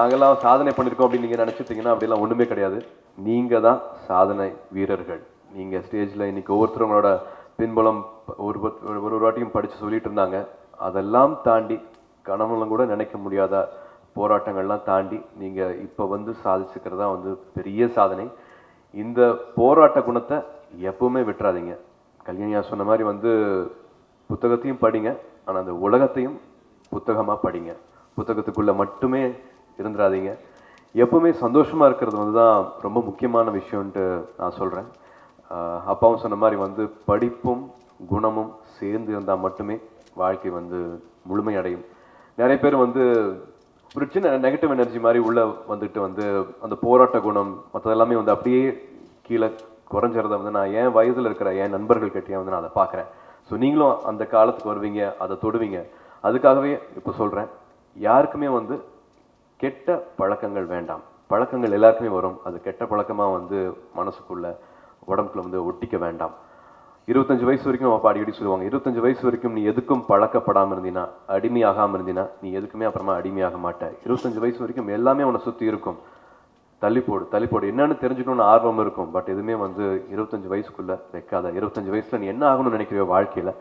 நாங்கள்லாம் சாதனை பண்ணியிருக்கோம் அப்படின்னு நீங்கள் நினச்சிட்டிங்கன்னா அப்படிலாம் ஒன்றுமே கிடையாது. நீங்கள் தான் சாதனை வீரர்கள். நீங்கள் ஸ்டேஜில் இன்றைக்கி ஒவ்வொருத்தவங்களோட பின்புலம் ஒரு வாட்டியும் படித்து சொல்லிட்டு இருந்தாங்க. அதெல்லாம் தாண்டி கனவுலாம் கூட நினைக்க முடியாத போராட்டங்கள்லாம் தாண்டி நீங்கள் இப்போ வந்து சாதிச்சுக்கிறது தான் வந்து பெரிய சாதனை. இந்த போராட்ட குணத்தை எப்பவுமே விட்டுறாதீங்க. கல்யாணியா சொன்ன மாதிரி வந்து புத்தகத்தையும் படிங்க, ஆனால் அந்த உலகத்தையும் புத்தகமாக படிங்க. புத்தகத்துக்குள்ளே மட்டுமே இருந்துடாதீங்க. எப்பவுமே சந்தோஷமாக இருக்கிறது வந்து தான் ரொம்ப முக்கியமான விஷயம்ன்ட்டு நான் சொல்கிறேன். அப்பாவும் சொன்ன மாதிரி வந்து படிப்பும் குணமும் சேர்ந்து இருந்தால் மட்டுமே வாழ்க்கை வந்து முழுமையடையும். நிறைய பேர் வந்து ஒரு சின்ன நெகட்டிவ் எனர்ஜி மாதிரி உள்ளே வந்துட்டு வந்து அந்த போராட்ட குணம் மற்றதெல்லாமே வந்து அப்படியே கீழே குறைஞ்சிறத வந்து நான் என் வயதில் இருக்கிற என் நண்பர்கள் கிட்டே வந்து நான் அதை பார்க்குறேன். ஸோ நீங்களும் அந்த காலத்துக்கு வருவீங்க, அதை தொடுவீங்க. அதுக்காகவே இப்போ சொல்கிறேன், யாருக்குமே வந்து கெட்ட பழக்கங்கள் வேண்டாம். பழக்கங்கள் எல்லாருக்குமே வரும். அது கெட்ட பழக்கமாக வந்து மனசுக்குள்ள உடம்புக்குள்ள வந்து ஒட்டிக்க வேண்டாம். 25 வயசு வரைக்கும் நம்ம அடிக்கடி சொல்லுவாங்க, 25 வயசு வரைக்கும் நீ எதுக்கும் பழக்கப்படாமல் இருந்தீங்கன்னா, அடிமையாகாமல் இருந்தீங்கன்னா நீ எதுக்குமே அப்புறமா அடிமையாக மாட்டேன். 25 வயசு வரைக்கும் எல்லாமே உன்னை சுற்றி இருக்கும். தள்ளிப்போடு என்னன்னு தெரிஞ்சுக்கணும்னு ஆர்வம் இருக்கும். பட் எதுவுமே வந்து 25 வயசுக்குள்ள வைக்காத. 25 வயசுல நீ என்ன ஆகணும்னு நினைக்கிறியோ வாழ்க்கையில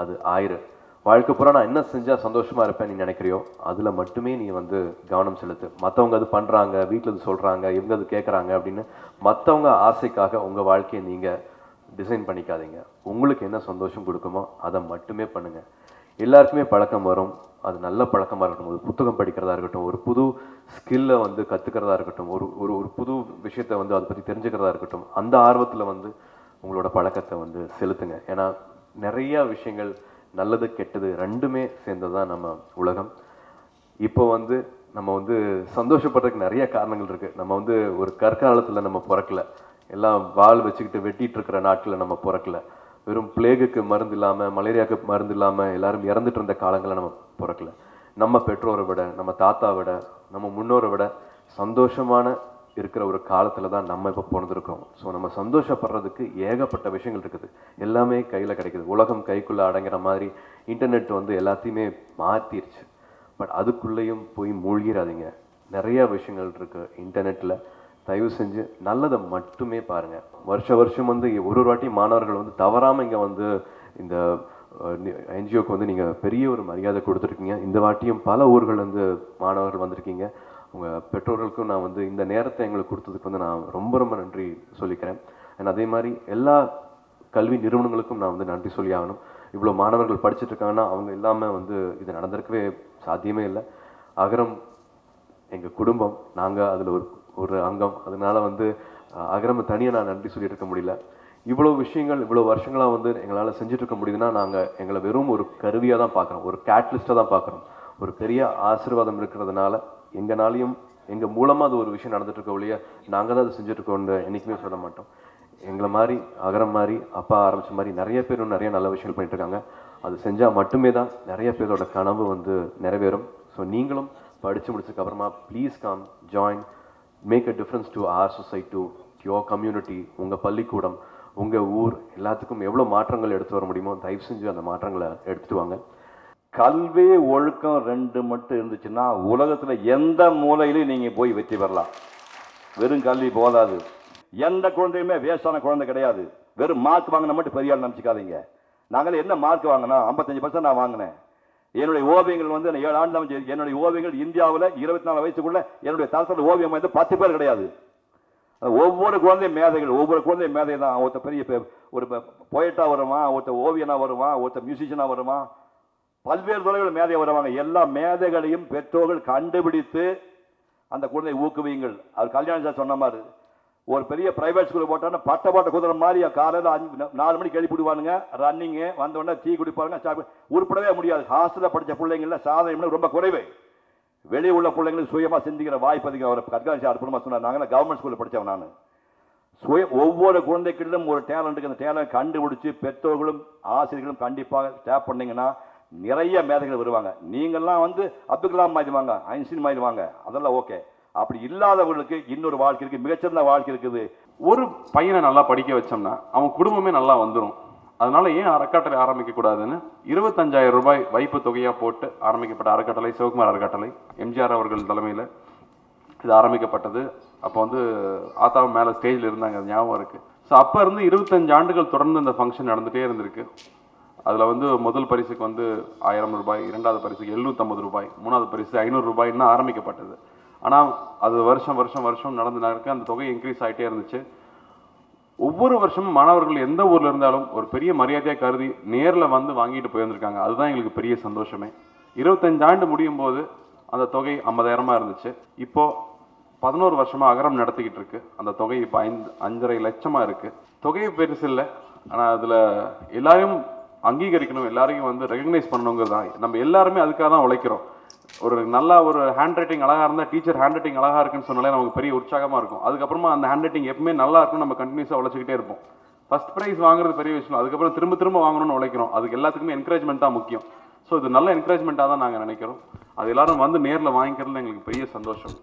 அது ஆயிரு. வாழ்க்கை பூரா நான் என்ன செஞ்சா சந்தோஷமா இருப்பேன் நீ நினைக்கிறியோ அதுல மட்டுமே நீ வந்து கவனம் செலுத்து. மற்றவங்க அது பண்றாங்க, வீட்டில் அது சொல்றாங்க, இவங்க அது கேட்குறாங்க அப்படின்னு மற்றவங்க ஆசைக்காக உங்க வாழ்க்கையை நீங்க டிசைன் பண்ணிக்காதீங்க. உங்களுக்கு என்ன சந்தோஷம் கொடுக்குமோ அதை மட்டுமே பண்ணுங்க. எல்லாருக்குமே பழக்கம் வரும். அது நல்ல பழக்கமாக இருக்கட்டும், ஒரு புத்தகம் படிக்கிறதா இருக்கட்டும், ஒரு புது ஸ்கில்லை வந்து கற்றுக்கிறதா இருக்கட்டும், ஒரு ஒரு ஒரு புது விஷயத்தை வந்து அதை பற்றி தெரிஞ்சுக்கிறதா இருக்கட்டும், அந்த ஆர்வத்தில் வந்து உங்களோட பழக்கத்தை வந்து செலுத்துங்க. ஏன்னா நிறைய விஷயங்கள் நல்லது கெட்டது ரெண்டுமே சேர்ந்தது தான் நம்ம உலகம். இப்போ வந்து நம்ம வந்து சந்தோஷப்படுறதுக்கு நிறைய காரணங்கள் இருக்குது. நம்ம வந்து ஒரு கற்காலத்தில் நம்ம பிறக்கல, எல்லாம் வால் வச்சுக்கிட்டு வெட்டிகிட்டு இருக்கிற நாட்டில் நம்ம பிறக்கல. வெறும் பிளேகுக்கு மருந்து இல்லாமல், மலேரியாவுக்கு மருந்து இல்லாமல் எல்லாரும் இறந்துட்டு இருந்த காலங்களை நம்ம பிறக்கல. நம்ம பெற்றோரை விட, நம்ம தாத்தா விட, நம்ம முன்னோரை விட சந்தோஷமான இருக்கிற ஒரு காலத்தில் தான் நம்ம இப்போ பிறந்திருக்கோம். ஸோ நம்ம சந்தோஷப்படுறதுக்கு ஏகப்பட்ட விஷயங்கள் இருக்குது. எல்லாமே கையில் கிடைக்குது. உலகம் கைக்குள்ளே அடங்குற மாதிரி இன்டர்நெட் வந்து எல்லாத்தையுமே மாற்றிருச்சு. பட் அதுக்குள்ளேயும் போய் மூழ்கிடாதீங்க. நிறையா விஷயங்கள் இருக்குது இன்டர்நெட்டில். தயவு செஞ்சு நல்லதை மட்டுமே பாருங்கள். வருஷம் வந்து ஒரு வாட்டி மாணவர்கள் வந்து தவறாமல் இங்கே வந்து இந்த என்ஜிஓக்கு வந்து நீங்கள் பெரிய ஒரு மரியாதை கொடுத்துருக்கீங்க. இந்த வாட்டியும் பல ஊர்கள்லேருந்து மாணவர்கள் வந்திருக்கீங்க. உங்கள் பெற்றோர்களுக்கும் நான் வந்து இந்த நேரத்தை எங்களுக்கு கொடுத்ததுக்கு வந்து நான் ரொம்ப ரொம்ப நன்றி சொல்லிக்கிறேன். அண்ட் அதே மாதிரி எல்லா கல்வி நிறுவனங்களுக்கும் நான் வந்து நன்றி சொல்லி ஆகணும். இவ்வளோ மாணவர்கள் படிச்சுட்டு இருக்காங்கன்னா அவங்க இல்லாமல் வந்து இது நடந்திருக்கவே சாத்தியமே இல்லை. அகரம் எங்கள் குடும்பம், நாங்கள் அதில் ஒரு அங்கம். அதனால வந்து அகரம் தனியாக நான் நன்றி சொல்லிட்டு இருக்க முடியல. இவ்வளோ விஷயங்கள் இவ்வளோ வருஷங்களாக வந்து எங்களால் செஞ்சுட்டு இருக்க முடியுதுன்னா நாங்கள் எங்களை வெறும் ஒரு கருவியாக தான் பார்க்குறோம், ஒரு கேட்லிஸ்ட்டாக தான் பார்க்குறோம். ஒரு பெரிய ஆசீர்வாதம் இருக்கிறதுனால எங்களாலையும் எங்கள் மூலமாக அது ஒரு விஷயம் நடந்துட்டு இருக்க ஒழிய நாங்கள் தான் அதை செஞ்சுட்ருக்கோன்னு என்றைக்குமே சொல்ல மாட்டோம். எங்களை மாதிரி அகரம் மாதிரி அப்பா ஆரம்பித்த மாதிரி நிறைய பேர் நிறைய நல்ல விஷயங்கள் பண்ணிட்டு இருக்காங்க. அது செஞ்சால் மட்டுமே தான் நிறைய பேரோட கனவு வந்து நிறைவேறும். ஸோ நீங்களும் படித்து முடிச்சதுக்கப்புறமா please come join, make a difference to our society, to your community. உங்கள் பள்ளிக்கூடம், உங்கள் ஊர் எல்லாத்துக்கும் எவ்வளோ மாற்றங்கள் எடுத்து வர முடியுமோ தயவு செஞ்சு அந்த மாற்றங்களை எடுத்துட்டு வாங்க. கல்வி ஒழுக்கம் ரெண்டு மட்டும் இருந்துச்சுன்னா உலகத்தில் எந்த மூலையிலையும் நீங்கள் போய் வெற்றி பெறலாம். வெறும் கல்வி போதாது. எந்த குழந்தையுமே வேஸ்டான குழந்தை கிடையாது. வெறும் மார்க் வாங்கினா மட்டும் பெரிய ஆள் நினச்சிக்காதீங்க. நாங்கள் என்ன மார்க் வாங்கினா 55% நான் வாங்கினேன். என்னுடைய ஓவியங்கள் வந்து 7 ஆண்டு என்னுடைய ஓவியங்கள் இந்தியாவில் 24 வயசுக்குள்ள என்னுடைய தரத்தில் ஓவியம் வந்து 10 பேர் கிடையாது. ஒவ்வொரு குழந்தையும் மேதைகள், ஒவ்வொரு குழந்தையும் மேதை தான். ஒருத்தர் பெரிய ஒரு போயட்டா வருவான், ஒருத்தர் ஓவியனா வருவான், ஒருத்தர் மியூசிஷியனா வருவான், பல்வேறு துறைகள் மேதை வருவாங்க. எல்லா மேதைகளையும் பெற்றோர்கள் கண்டுபிடித்து அந்த குழந்தையை ஊக்குவியுங்கள். அவர் கல்யாணம் சார் சொன்ன மாதிரி ஒரு பெரிய பிரைவேட் ஸ்கூலில் போட்டாங்கன்னா பட்ட குதிரை மாதிரி காலையில் 4 மணிக்கு எழுப்பிடுவானுங்க. ரன்னிங்கு வந்தோடனே டீ குடிப்பாருங்க. உருப்படவே முடியாது. ஹாஸ்டலில் படித்த பிள்ளைங்கள சாதனை ரொம்ப குறைவு. வெளியே உள்ள பிள்ளைங்களுக்கு சுயமாக சிந்திக்கிற வாய்ப்பு அதிகம். அவர் கற்காட்சி அற்புதமாக சொன்னார். நாங்கள் கவர்மெண்ட் ஸ்கூலில் படித்தவன். நான் ஒவ்வொரு குழந்தைகளிலும் ஒரு டேலண்ட்டுக்கு அந்த டேலண்ட் கண்டுபிடிச்சி பெற்றோர்களும் ஆசிரியர்களும் கண்டிப்பாக ஸ்டாப் பண்ணிங்கன்னா நிறைய மேதைகள் வருவாங்க. நீங்கள்லாம் வந்து அப்துல் கலாம் ஆயிடுவாங்க, ஐன்ஸ்டீன் ஆயிடுவாங்க, அதெல்லாம் ஓகே. அப்படி இல்லாதவர்களுக்கு இன்னொரு வாழ்க்கை இருக்குது, மிகச்சிறந்த வாழ்க்கை இருக்குது. ஒரு பையனை நல்லா படிக்க வச்சோம்னா அவன் குடும்பமே நல்லா வந்துடும். அதனால ஏன் அறக்கட்டளை ஆரம்பிக்க கூடாதுன்னு 25,000 ரூபாய் வைப்பு தொகையாக போட்டு ஆரம்பிக்கப்பட்ட அறக்கட்டளை சிவகுமார் அறக்கட்டளை, எம்ஜிஆர் அவர்கள் தலைமையில் இது ஆரம்பிக்கப்பட்டது. அப்போ வந்து ஆத்தாவும் மேலே ஸ்டேஜில் இருந்தாங்க, அது ஞாபகம் இருக்குது. ஸோ அப்போ இருந்து 25 ஆண்டுகள் தொடர்ந்து இந்த ஃபங்க்ஷன் நடந்துகிட்டே இருந்திருக்கு. அதில் வந்து முதல் பரிசுக்கு வந்து 1000 ரூபாய், இரண்டாவது பரிசுக்கு 750 ரூபாய், மூணாவது பரிசு 500 ரூபாய்ன்னு ஆரம்பிக்கப்பட்டது. ஆனால் அது வருஷம் நடந்துனாருக்கு அந்த தொகை இன்க்ரீஸ் ஆகிட்டே இருந்துச்சு. ஒவ்வொரு வருஷமும் மாணவர்கள் எந்த ஊரில் இருந்தாலும் ஒரு பெரிய மரியாதையாக கருதி நேரில் வந்து வாங்கிட்டு போயிருந்திருக்காங்க. அதுதான் எங்களுக்கு பெரிய சந்தோஷமே. 25 ஆண்டு முடியும் போது அந்த தொகை 50,000 இருந்துச்சு. இப்போது 11 வருஷமாக அகரம் நடத்திக்கிட்டு இருக்கு. அந்த தொகை இப்போ 5.5 லட்சமாக இருக்குது. தொகை பெருசு இல்லை, ஆனால் அதில் எல்லாரையும் அங்கீகரிக்கணும், எல்லாரையும் வந்து ரெகக்னைஸ் பண்ணணுங்கிறது தான். நம்ம எல்லாருமே அதுக்காக தான் உழைக்கிறோம். ஒரு நல்ல ஒரு ஹேண்ட் ரைட்டிங் அழகாக இருந்தால், டீச்சர் ஹேண்ட் ரைட்டிங் அழகாக இருக்குன்னு சொன்னாலே நமக்கு பெரிய உற்சாகமாக இருக்கும். அதுக்கப்புறமா அந்த ஹேண்ட் ரைட்டிங் எப்பவுமே நல்லா இருக்கும், நம்ம கண்டினியூஸாக உழைச்சிக்கிட்டே இருப்போம். ஃபர்ஸ்ட் ப்ரைஸ் வாங்குறது பெரிய விஷயம், அதுக்கப்புறம் திரும்ப வாங்கணும்னு உழைக்கிறோம். அதுக்கு எல்லாத்துக்குமே என்கரேஜ்மெண்ட் தான் முக்கியம். ஸோ இது நல்ல என்கரேஜ்மெண்ட்டாக தான் நாங்கள் நினைக்கிறோம். அது எல்லாரும் வந்து நேரில் வாங்கிக்கிறதுல எங்களுக்கு பெரிய சந்தோஷம்.